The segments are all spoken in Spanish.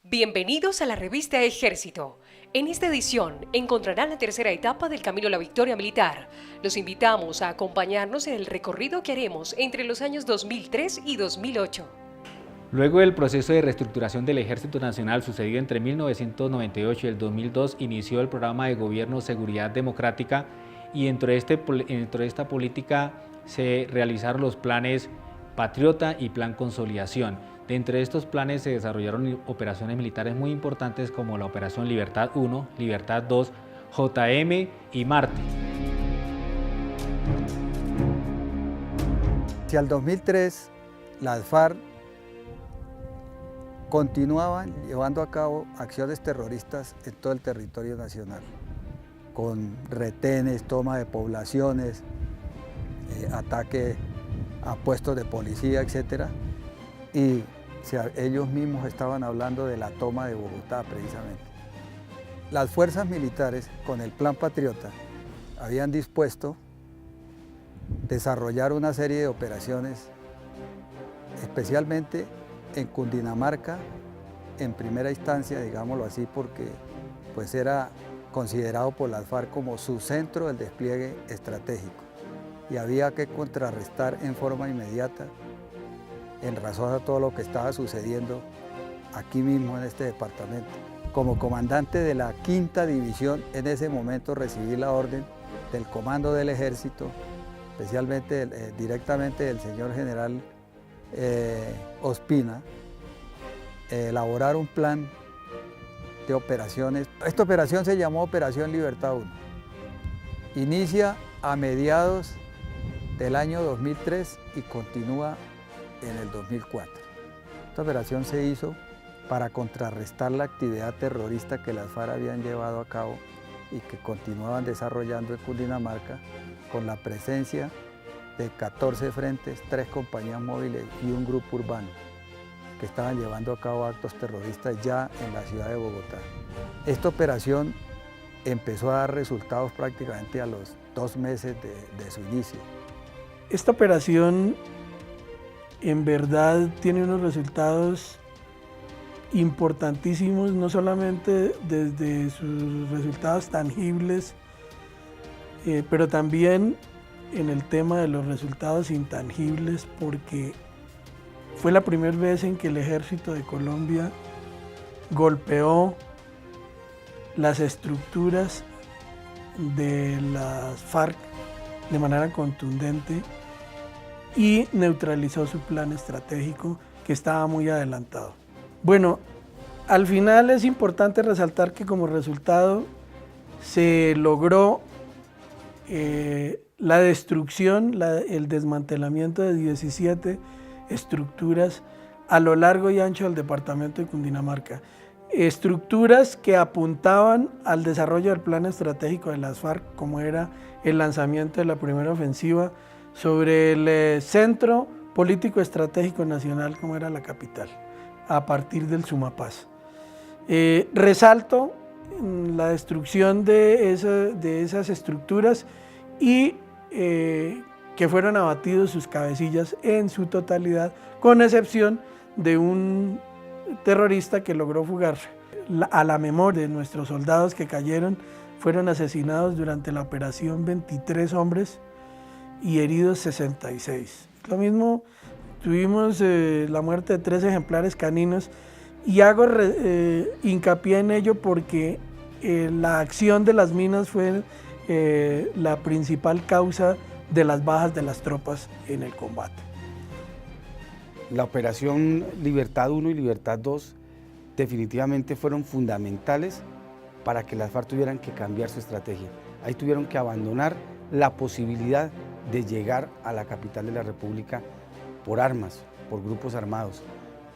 Bienvenidos a la revista Ejército. En esta edición encontrarán la tercera etapa del Camino a la Victoria Militar. Los invitamos a acompañarnos en el recorrido que haremos entre los años 2003 y 2008. Luego del proceso de reestructuración del Ejército Nacional sucedido entre 1998 y el 2002, inició el programa de gobierno Seguridad Democrática y dentro de esta política se realizaron los planes Patriota y Plan Consolidación. Dentro de estos planes se desarrollaron operaciones militares muy importantes como la Operación Libertad 1, Libertad 2, JM y Marte. Hacia el 2003, las FARC continuaban llevando a cabo acciones terroristas en todo el territorio nacional, con retenes, toma de poblaciones, ataque a puestos de policía, etc. Y ellos mismos estaban hablando de la toma de Bogotá precisamente. Las fuerzas militares, con el Plan Patriota, habían dispuesto desarrollar una serie de operaciones, especialmente en Cundinamarca, en primera instancia, digámoslo así, porque pues era considerado por las FARC como su centro del despliegue estratégico y había que contrarrestar en forma inmediata en razón a todo lo que estaba sucediendo aquí mismo en este departamento. Como comandante de la 5ª División, en ese momento recibí la orden del Comando del Ejército, especialmente directamente del señor general Ospina, elaborar un plan de operaciones. Esta operación se llamó Operación Libertad 1. Inicia a mediados del año 2003 y continúa en el 2004. Esta operación se hizo para contrarrestar la actividad terrorista que las FARC habían llevado a cabo y que continuaban desarrollando en Cundinamarca con la presencia de 14 frentes, 3 compañías móviles y un grupo urbano que estaban llevando a cabo actos terroristas ya en la ciudad de Bogotá. Esta operación empezó a dar resultados prácticamente a los 2 meses de su inicio. Esta operación en verdad tiene unos resultados importantísimos, no solamente desde sus resultados tangibles, pero también en el tema de los resultados intangibles, porque fue la primera vez en que el Ejército de Colombia golpeó las estructuras de las FARC de manera contundente y neutralizó su plan estratégico que estaba muy adelantado. Bueno, al final es importante resaltar que como resultado se logró la destrucción, el desmantelamiento de 17 estructuras a lo largo y ancho del departamento de Cundinamarca. Estructuras que apuntaban al desarrollo del plan estratégico de las FARC, como era el lanzamiento de la primera ofensiva sobre el centro político estratégico nacional, como era la capital, a partir del Sumapaz. Resalto la destrucción de esas estructuras y que fueron abatidos sus cabecillas en su totalidad, con excepción de un terrorista que logró fugar. A la memoria de nuestros soldados que cayeron, fueron asesinados durante la operación 23 hombres y heridos 66. Lo mismo, tuvimos la muerte de 3 ejemplares caninos y hago hincapié en ello porque la acción de las minas fue la principal causa de las bajas de las tropas en el combate. La operación Libertad 1 y Libertad 2 definitivamente fueron fundamentales para que las FARC tuvieran que cambiar su estrategia. Ahí tuvieron que abandonar la posibilidad de llegar a la capital de la República por armas, por grupos armados.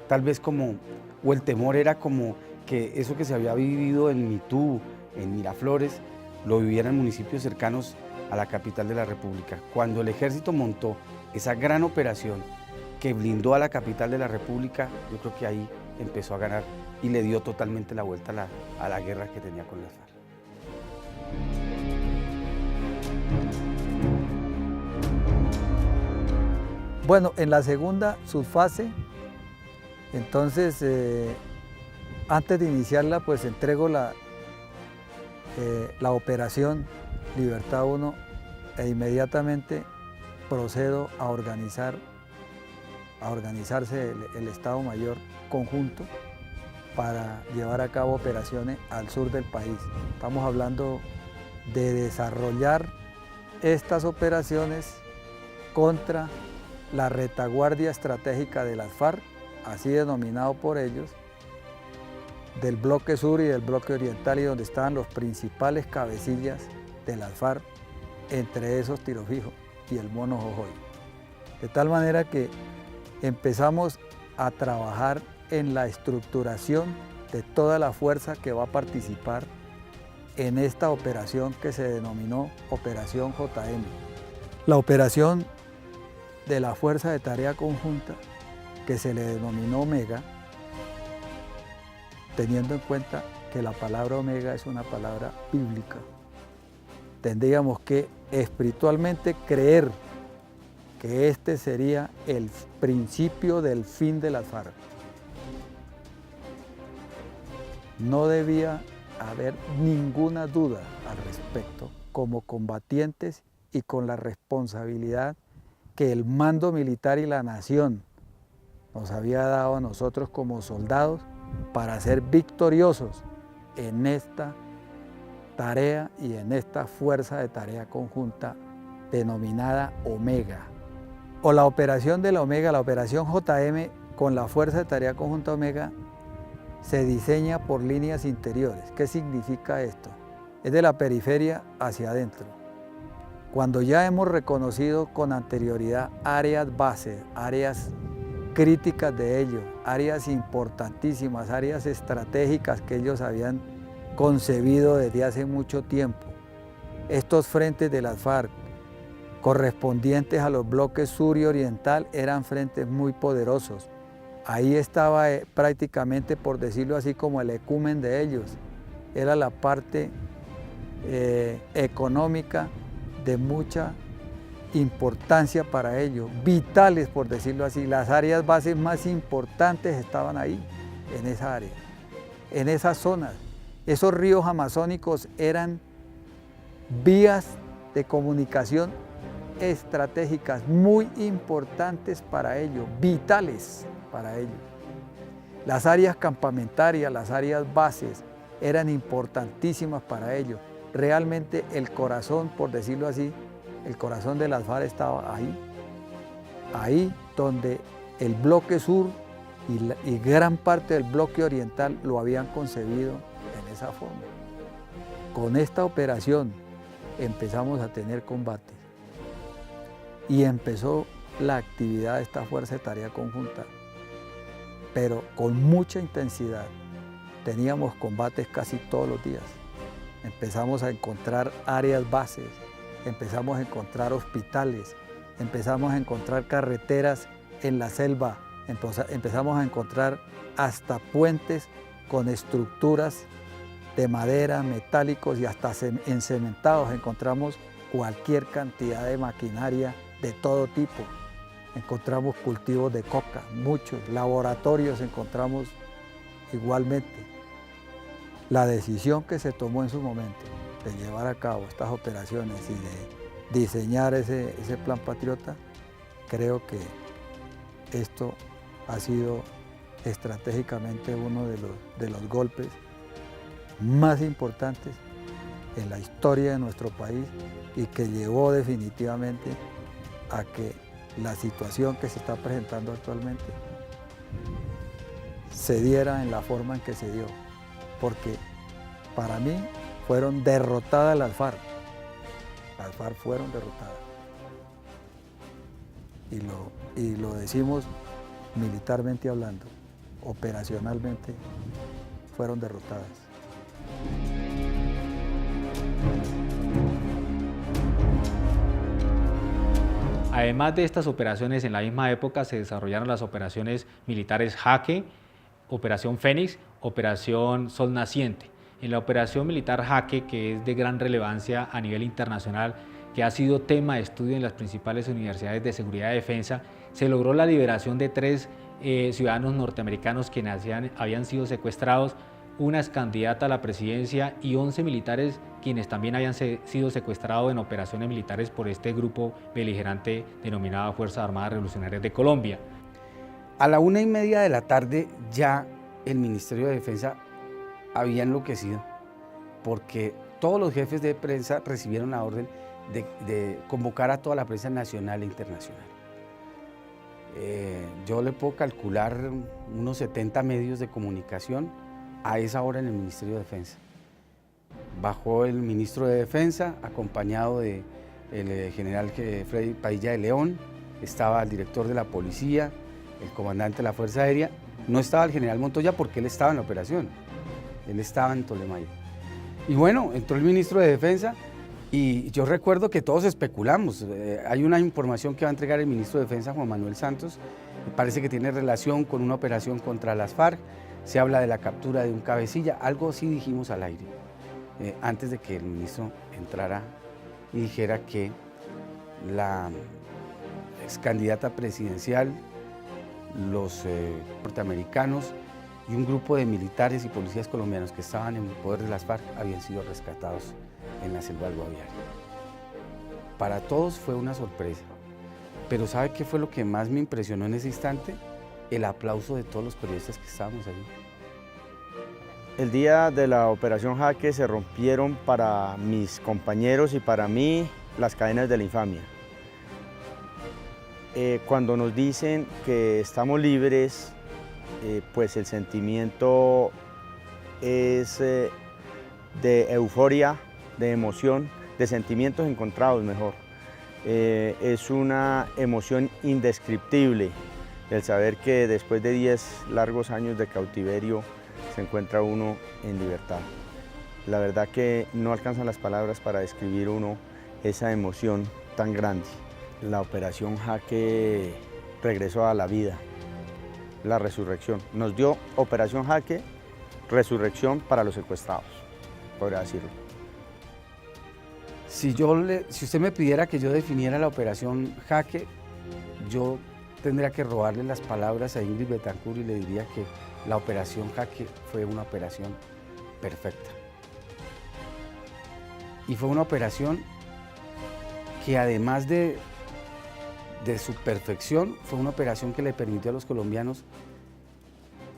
Tal vez o el temor era como que eso que se había vivido en Mitú, en Miraflores, lo vivieran en municipios cercanos a la capital de la República. Cuando el ejército montó esa gran operación que blindó a la capital de la República, yo creo que ahí empezó a ganar y le dio totalmente la vuelta a la guerra que tenía con las FARC. Bueno, en la segunda subfase, entonces Antes de iniciarla, pues entrego la operación Libertad 1 e inmediatamente procedo a organizarse el Estado Mayor conjunto para llevar a cabo operaciones al sur del país. Estamos hablando de desarrollar estas operaciones contra la retaguardia estratégica de las FARC, así denominado por ellos, del bloque sur y del bloque oriental, y donde estaban los principales cabecillas de las FARC, entre esos Tiro Fijo y el Mono Jojoy. De tal manera que empezamos a trabajar en la estructuración de toda la fuerza que va a participar en esta operación que se denominó Operación JM. La operación de la Fuerza de Tarea Conjunta, que se le denominó Omega, teniendo en cuenta que la palabra Omega es una palabra bíblica. Tendríamos que espiritualmente creer que este sería el principio del fin de las FARC. No debía haber ninguna duda al respecto, como combatientes y con la responsabilidad que el mando militar y la nación nos había dado a nosotros como soldados para ser victoriosos en esta tarea y en esta fuerza de tarea conjunta denominada Omega. O la operación de la Omega, la operación JM con la fuerza de tarea conjunta Omega, se diseña por líneas interiores. ¿Qué significa esto? Es de la periferia hacia adentro. Cuando ya hemos reconocido con anterioridad áreas base, áreas críticas de ellos, áreas importantísimas, áreas estratégicas que ellos habían concebido desde hace mucho tiempo, estos frentes de las FARC, correspondientes a los bloques sur y oriental, eran frentes muy poderosos. Ahí estaba prácticamente, por decirlo así, como el ecumen de ellos. Era la parte económica de mucha importancia para ellos, vitales, por decirlo así. Las áreas bases más importantes estaban ahí, en esa área, en esas zonas. Esos ríos amazónicos eran vías de comunicación estratégicas muy importantes para ellos, vitales para ellos. Las áreas campamentarias, las áreas bases eran importantísimas para ellos. Realmente el corazón, por decirlo así, el corazón de las FARC estaba ahí donde el bloque sur y gran parte del bloque oriental lo habían concebido en esa forma. Con esta operación empezamos a tener combates y empezó la actividad de esta fuerza de tarea conjunta, pero con mucha intensidad. Teníamos combates casi todos los días. Empezamos a encontrar áreas bases, empezamos a encontrar hospitales, empezamos a encontrar carreteras en la selva, empezamos a encontrar hasta puentes con estructuras de madera, metálicos y hasta encementados. Encontramos cualquier cantidad de maquinaria de todo tipo. Encontramos cultivos de coca, muchos, laboratorios encontramos igualmente. La decisión que se tomó en su momento de llevar a cabo estas operaciones y de diseñar ese plan patriota, creo que esto ha sido estratégicamente uno de los golpes más importantes en la historia de nuestro país y que llevó definitivamente a que la situación que se está presentando actualmente se diera en la forma en que se dio, porque para mí fueron derrotadas las FARC. Las FARC fueron derrotadas. Y lo decimos militarmente hablando, operacionalmente fueron derrotadas. Además de estas operaciones, en la misma época se desarrollaron las operaciones militares Jaque, Operación Fénix, Operación Sol Naciente. En la operación militar Jaque, que es de gran relevancia a nivel internacional, que ha sido tema de estudio en las principales universidades de seguridad y defensa, se logró la liberación de 3 ciudadanos norteamericanos quienes habían sido secuestrados, una excandidata a la presidencia y 11 militares quienes también habían sido secuestrados en operaciones militares por este grupo beligerante denominado Fuerzas Armadas Revolucionarias de Colombia. A la 1:30 de la tarde ya el Ministerio de Defensa había enloquecido porque todos los jefes de prensa recibieron la orden de convocar a toda la prensa nacional e internacional. Yo le puedo calcular unos 70 medios de comunicación a esa hora en el Ministerio de Defensa. Bajó el ministro de Defensa, acompañado del general Freddy Padilla de León, estaba el director de la policía, el comandante de la Fuerza Aérea, no estaba el general Montoya porque él estaba en la operación, él estaba en Tolemayo. Y bueno, entró el ministro de Defensa y yo recuerdo que todos especulamos. Hay una información que va a entregar el ministro de Defensa, Juan Manuel Santos, parece que tiene relación con una operación contra las FARC, se habla de la captura de un cabecilla, algo así dijimos al aire, antes de que el ministro entrara y dijera que la ex candidata presidencial, los norteamericanos y un grupo de militares y policías colombianos que estaban en el poder de las FARC habían sido rescatados en la selva del Guaviare. Para todos fue una sorpresa, pero ¿sabe qué fue lo que más me impresionó en ese instante? El aplauso de todos los periodistas que estábamos allí. El día de la Operación Jaque se rompieron para mis compañeros y para mí las cadenas de la infamia. Cuando nos dicen que estamos libres, pues el sentimiento es de euforia, de emoción, de sentimientos encontrados mejor. Es una emoción indescriptible el saber que después de 10 largos años de cautiverio se encuentra uno en libertad. La verdad que no alcanzan las palabras para describir uno esa emoción tan grande. La Operación Jaque regresó a la vida, la resurrección. Nos dio Operación Jaque, resurrección para los secuestrados, podría decirlo. Si usted me pidiera que yo definiera la Operación Jaque, yo tendría que robarle las palabras a Ingrid Betancourt y le diría que la Operación Jaque fue una operación perfecta. Y fue una operación que además de su perfección, fue una operación que le permitió a los colombianos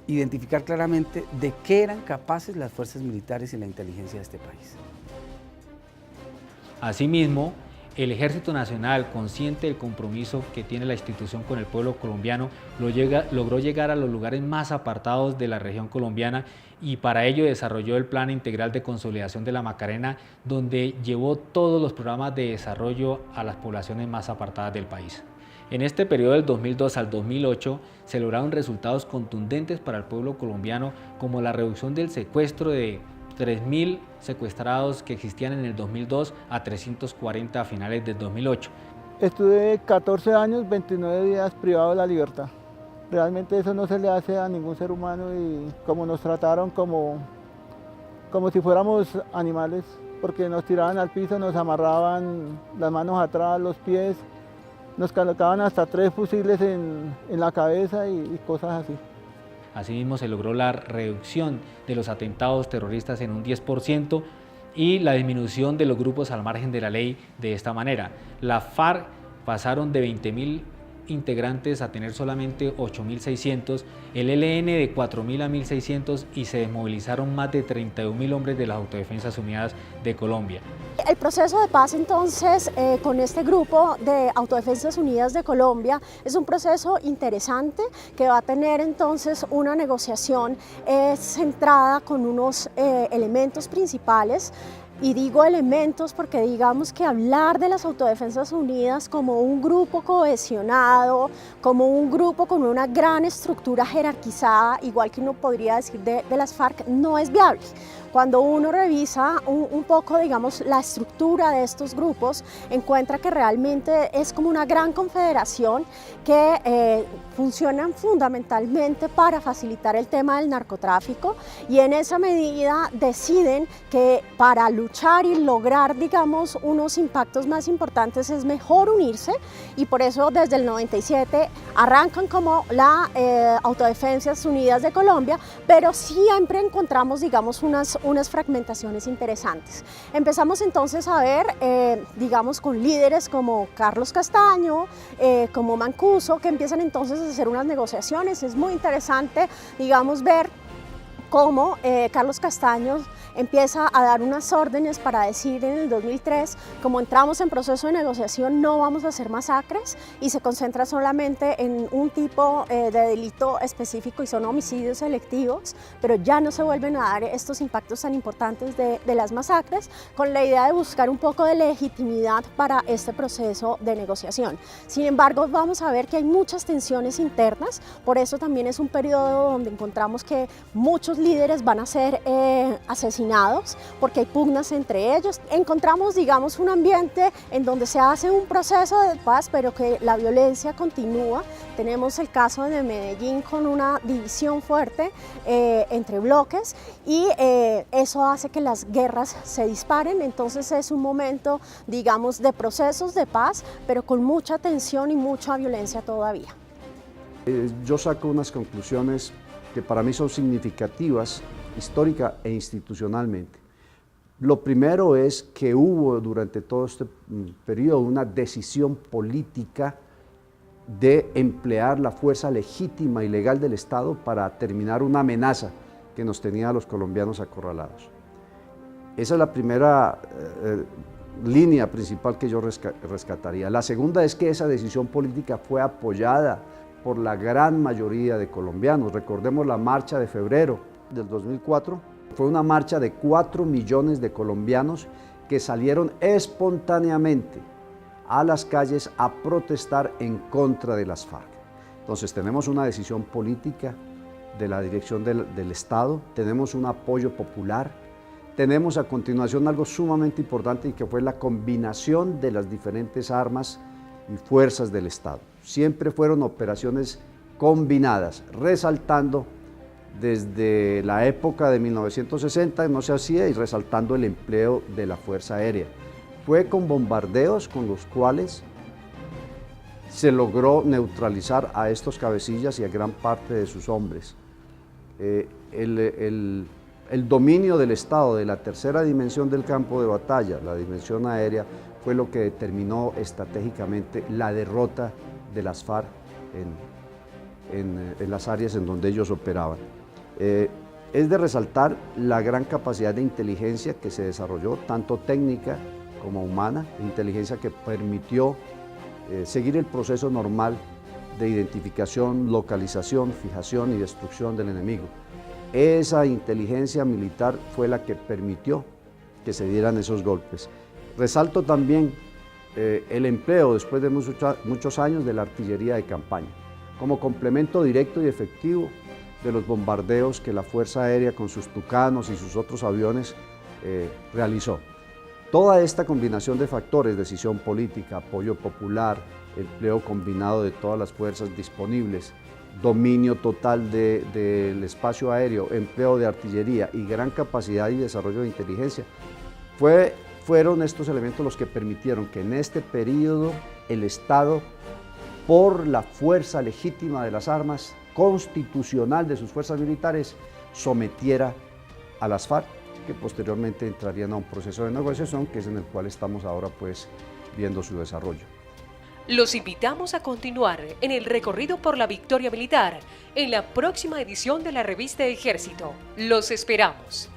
identificar claramente de qué eran capaces las fuerzas militares y la inteligencia de este país. Asimismo, el Ejército Nacional, consciente del compromiso que tiene la institución con el pueblo colombiano, logró llegar a los lugares más apartados de la región colombiana y para ello desarrolló el Plan Integral de Consolidación de la Macarena, donde llevó todos los programas de desarrollo a las poblaciones más apartadas del país. En este periodo del 2002 al 2008 se lograron resultados contundentes para el pueblo colombiano, como la reducción del secuestro de 3.000 secuestrados que existían en el 2002 a 340 a finales del 2008. Estuve 14 años, 29 días privado de la libertad. Realmente eso no se le hace a ningún ser humano y como nos trataron como si fuéramos animales, porque nos tiraban al piso, nos amarraban las manos atrás, los pies, nos colocaban hasta 3 fusiles en la cabeza y cosas así. Asimismo, se logró la reducción de los atentados terroristas en un 10% y la disminución de los grupos al margen de la ley de esta manera. La FARC pasaron de 20.000 integrantes a tener solamente 8.600, el ELN de 4.000 a 1.600 y se desmovilizaron más de 31.000 hombres de las Autodefensas Unidas de Colombia. El proceso de paz entonces con este grupo de Autodefensas Unidas de Colombia es un proceso interesante que va a tener entonces una negociación centrada con unos elementos principales. Y digo elementos porque digamos que hablar de las Autodefensas Unidas como un grupo cohesionado, como un grupo con una gran estructura jerarquizada, igual que uno podría decir de las FARC, no es viable. Cuando uno revisa un poco, digamos, la estructura de estos grupos, encuentra que realmente es como una gran confederación que funcionan fundamentalmente para facilitar el tema del narcotráfico, y en esa medida deciden que para luchar y lograr, digamos, unos impactos más importantes es mejor unirse, y por eso desde el 97 arrancan como la Autodefensas Unidas de Colombia, pero siempre encontramos, digamos, unas fragmentaciones interesantes. Empezamos entonces a ver, digamos, con líderes como Carlos Castaño, como Mancuso, que empiezan entonces a hacer unas negociaciones. Es muy interesante, digamos, ver cómo Carlos Castaño empieza a dar unas órdenes para decir en el 2003, como entramos en proceso de negociación, no vamos a hacer masacres, y se concentra solamente en un tipo de delito específico y son homicidios selectivos, pero ya no se vuelven a dar estos impactos tan importantes de las masacres, con la idea de buscar un poco de legitimidad para este proceso de negociación. Sin embargo, vamos a ver que hay muchas tensiones internas, por eso también es un periodo donde encontramos que muchos líderes van a ser asesinados, porque hay pugnas entre ellos. Encontramos, digamos, un ambiente en donde se hace un proceso de paz, pero que la violencia continúa. Tenemos el caso de Medellín con una división fuerte entre bloques, y eso hace que las guerras se disparen. Entonces es un momento, digamos, de procesos de paz, pero con mucha tensión y mucha violencia todavía. Yo saco unas conclusiones que para mí son significativas histórica e institucionalmente. Lo primero es que hubo durante todo este periodo una decisión política de emplear la fuerza legítima y legal del Estado para terminar una amenaza que nos tenía a los colombianos acorralados. Esa es la primera línea principal que yo rescataría. La segunda es que esa decisión política fue apoyada por la gran mayoría de colombianos. Recordemos la marcha de febrero del 2004, fue una marcha de 4 millones de colombianos que salieron espontáneamente a las calles a protestar en contra de las FARC. Entonces tenemos una decisión política de la dirección del Estado, tenemos un apoyo popular, tenemos a continuación algo sumamente importante, y que fue la combinación de las diferentes armas y fuerzas del Estado. Siempre fueron operaciones combinadas, resaltando desde la época de 1960 no se hacía, y resaltando el empleo de la Fuerza Aérea. Fue con bombardeos con los cuales se logró neutralizar a estos cabecillas y a gran parte de sus hombres. El dominio del Estado de la tercera dimensión del campo de batalla, la dimensión aérea, fue lo que determinó estratégicamente la derrota de las FARC en las áreas en donde ellos operaban. Es de resaltar la gran capacidad de inteligencia que se desarrolló, tanto técnica como humana, inteligencia que permitió seguir el proceso normal de identificación, localización, fijación y destrucción del enemigo. Esa inteligencia militar fue la que permitió que se dieran esos golpes. Resalto también el empleo, después de muchos años, de la artillería de campaña, como complemento directo y efectivo de los bombardeos que la Fuerza Aérea con sus Tucanos y sus otros aviones realizó. Toda esta combinación de factores, decisión política, apoyo popular, empleo combinado de todas las fuerzas disponibles, dominio total del espacio aéreo, empleo de artillería y gran capacidad y desarrollo de inteligencia, fueron estos elementos los que permitieron que en este periodo el Estado, por la fuerza legítima de las armas, constitucional de sus fuerzas militares, sometiera a las FARC, que posteriormente entrarían a un proceso de negociación, que es en el cual estamos ahora pues viendo su desarrollo. Los invitamos a continuar en el recorrido por la victoria militar en la próxima edición de la revista Ejército. Los esperamos.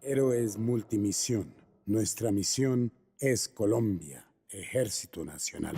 Héroes Multimisión. Nuestra misión es Colombia, Ejército Nacional.